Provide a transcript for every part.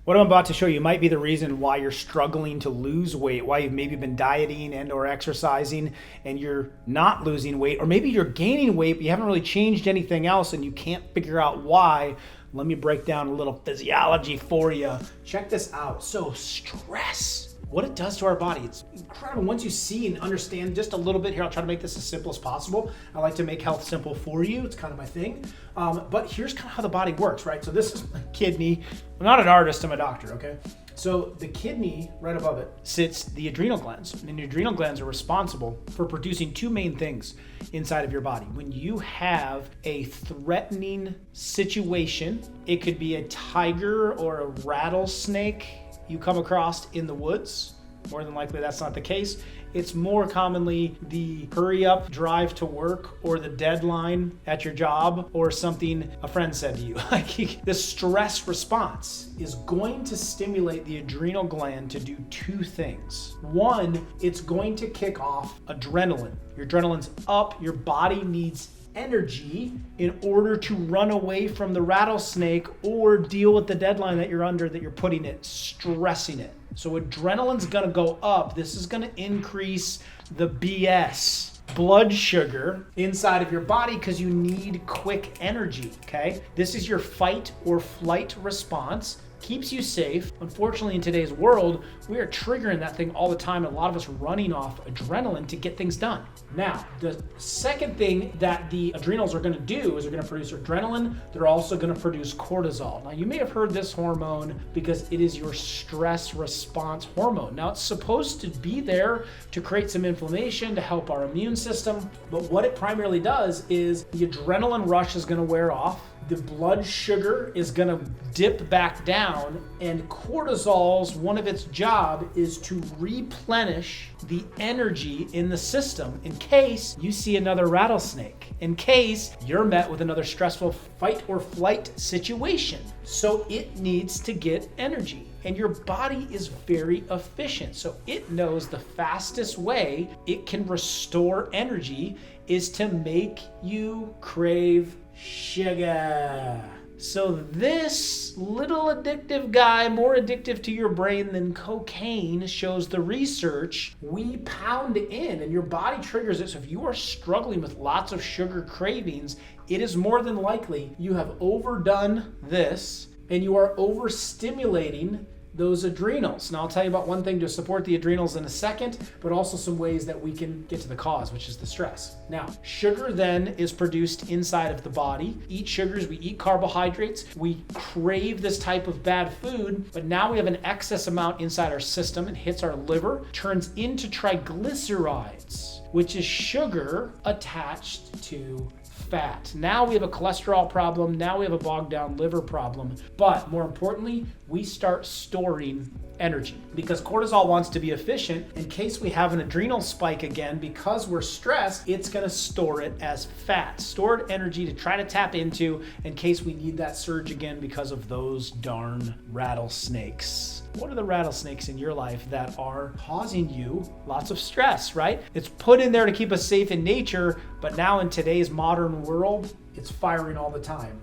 What I'm about to show you might be the reason why you're struggling to lose weight, why you've maybe been dieting and or exercising and you're not losing weight, or maybe you're gaining weight but you haven't really changed anything else and you can't figure out why. Let me break down a little physiology for you. Check this out. So stress, what it does to our body, it's incredible. Once you see and understand just a little bit here, I'll try to make this as simple as possible. I like to make health simple for you. It's kind of my thing. But here's kind of how the body works, right? So this is my kidney. I'm not an artist, I'm a doctor, okay? So the kidney, right above it, sits the adrenal glands. And the adrenal glands are responsible for producing two main things inside of your body. When you have a threatening situation, it could be a tiger or a rattlesnake you come across in the woods. More than likely that's not the case. It's more commonly the hurry up drive to work or the deadline at your job or something a friend said to you. Like the stress response is going to stimulate the adrenal gland to do two things. One, it's going to kick off adrenaline. Your adrenaline's up, your body needs energy in order to run away from the rattlesnake or deal with the deadline that you're under, that you're putting it, stressing it. So adrenaline's gonna go up. This is gonna increase the BS, blood sugar inside of your body because you need quick energy, okay? This is your fight or flight response. Keeps you safe. Unfortunately, in today's world, we are triggering that thing all the time. And a lot of us running off adrenaline to get things done. Now, the second thing that the adrenals are gonna do is they're gonna produce adrenaline. They're also gonna produce cortisol. Now, you may have heard this hormone because it is your stress response hormone. Now, it's supposed to be there to create some inflammation, to help our immune system. But what it primarily does is the adrenaline rush is gonna wear off. The blood sugar is gonna dip back down, and cortisol's one of its job is to replenish the energy in the system in case you see another rattlesnake, in case you're met with another stressful fight or flight situation. So it needs to get energy. And your body is very efficient. So it knows the fastest way it can restore energy is to make you crave sugar. So this little addictive guy, more addictive to your brain than cocaine, shows the research, we pound in and your body triggers it. So if you are struggling with lots of sugar cravings, it is more than likely you have overdone this and you are overstimulating those adrenals. Now I'll tell you about one thing to support the adrenals in a second, but also some ways that we can get to the cause, which is the stress. Now, sugar then is produced inside of the body. Eat sugars, we eat carbohydrates, we crave this type of bad food, but now we have an excess amount inside our system. It hits our liver, turns into triglycerides, which is sugar attached to fat. Now we have a cholesterol problem. Now we have a bogged down liver problem. But more importantly, we start storing energy because cortisol wants to be efficient. In case we have an adrenal spike again, because we're stressed, it's going to store it as fat, stored energy to try to tap into in case we need that surge again because of those darn rattlesnakes. What are the rattlesnakes in your life that are causing you lots of stress, right? It's put in there to keep us safe in nature, but now in today's modern world, it's firing all the time.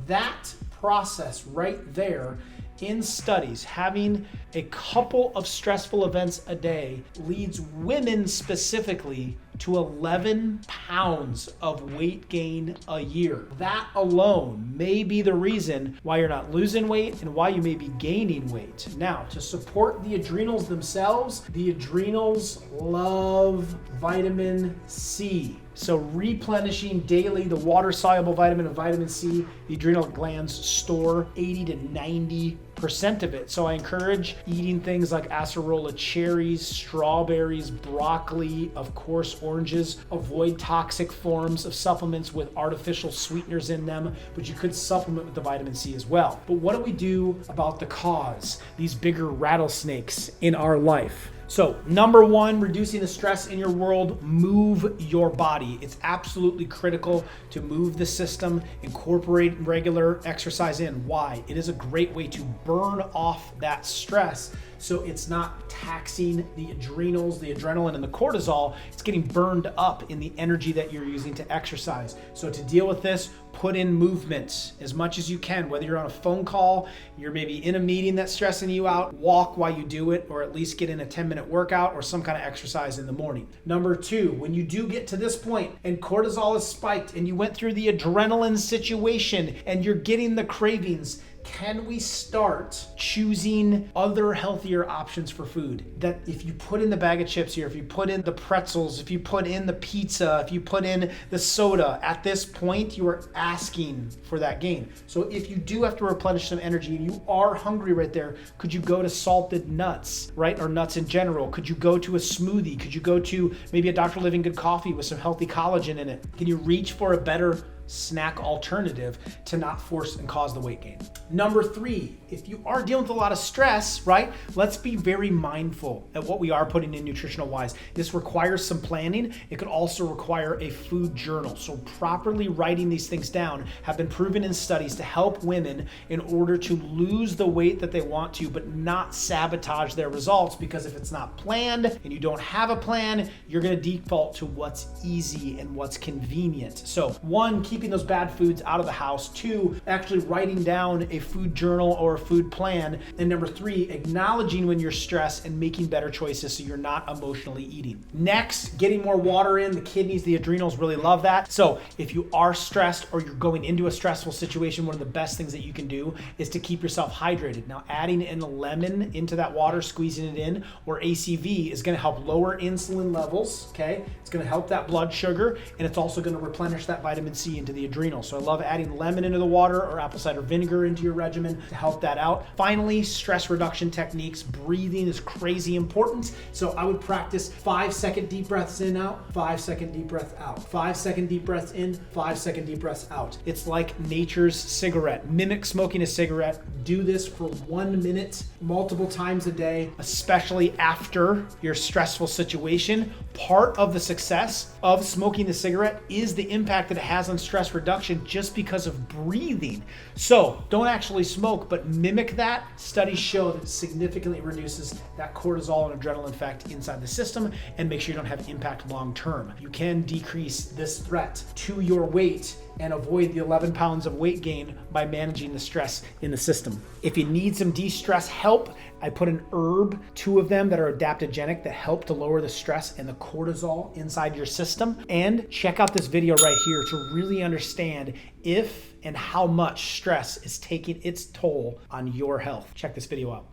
That process right there in studies, having a couple of stressful events a day leads women specifically to 11 pounds of weight gain a year. That alone may be the reason why you're not losing weight and why you may be gaining weight. Now, to support the adrenals themselves, the adrenals love vitamin C. So replenishing daily the water-soluble vitamin and vitamin C, the adrenal glands store 80 to 90% of it. So I encourage eating things like acerola cherries, strawberries, broccoli, of course, oranges. Avoid toxic forms of supplements with artificial sweeteners in them, but you could supplement with the vitamin C as well. But what do we do about the cause, these bigger rattlesnakes in our life? So number one, reducing the stress in your world, move your body. It's absolutely critical to move the system, incorporate regular exercise in. Why? It is a great way to burn off that stress So it's not taxing the adrenals, the adrenaline, and the cortisol. It's getting burned up in the energy that you're using to exercise. So to deal with this, put in movement as much as you can, whether you're on a phone call, you're maybe in a meeting that's stressing you out, walk while you do it, or at least get in a 10-minute workout or some kind of exercise in the morning. Number 2, when you do get to this point and cortisol is spiked and you went through the adrenaline situation and you're getting the cravings, can we start choosing other healthier options for food? That if you put in the bag of chips here, if you put in the pretzels, if you put in the pizza, if you put in the soda, at this point, you are asking for that gain. So if you do have to replenish some energy and you are hungry right there, could you go to salted nuts, right? Or nuts in general? Could you go to a smoothie? Could you go to maybe a Dr. Livingood coffee with some healthy collagen in it? Can you reach for a better snack alternative to not force and cause the weight gain? Number 3, if you are dealing with a lot of stress, right? Let's be very mindful at what we are putting in nutritional wise. This requires some planning. It could also require a food journal. So properly writing these things down have been proven in studies to help women in order to lose the weight that they want to, but not sabotage their results, because if it's not planned and you don't have a plan, you're going to default to what's easy and what's convenient. So 1, keeping those bad foods out of the house. 2, actually writing down a food journal or a food plan. And number 3, acknowledging when you're stressed and making better choices so you're not emotionally eating. Next, getting more water in. The kidneys, the adrenals really love that. So if you are stressed or you're going into a stressful situation, one of the best things that you can do is to keep yourself hydrated. Now, adding in a lemon into that water, squeezing it in, or ACV is going to help lower insulin levels, okay? It's going to help that blood sugar, and it's also going to replenish that vitamin C into the adrenals. So I love adding lemon into the water or apple cider vinegar into your regimen to help that out. Finally, stress reduction techniques. Breathing is crazy important. So I would practice 5-second deep breaths in, out, 5-second deep breath out, 5-second deep breaths in, 5-second deep breaths out. It's like nature's cigarette. Mimic smoking a cigarette. Do this for 1 minute, multiple times a day, especially after your stressful situation. Part of the success of smoking the cigarette is the impact that it has on stress reduction just because of breathing. So don't actually smoke, but mimic that. Studies show that it significantly reduces that cortisol and adrenaline effect inside the system, and make sure you don't have impact long term. You can decrease this threat to your weight and avoid the 11 pounds of weight gain by managing the stress in the system. If you need some de-stress help, I put an herb, 2 of them that are adaptogenic that help to lower the stress and the cortisol inside your system. And check out this video right here to really understand if and how much stress is taking its toll on your health. Check this video out.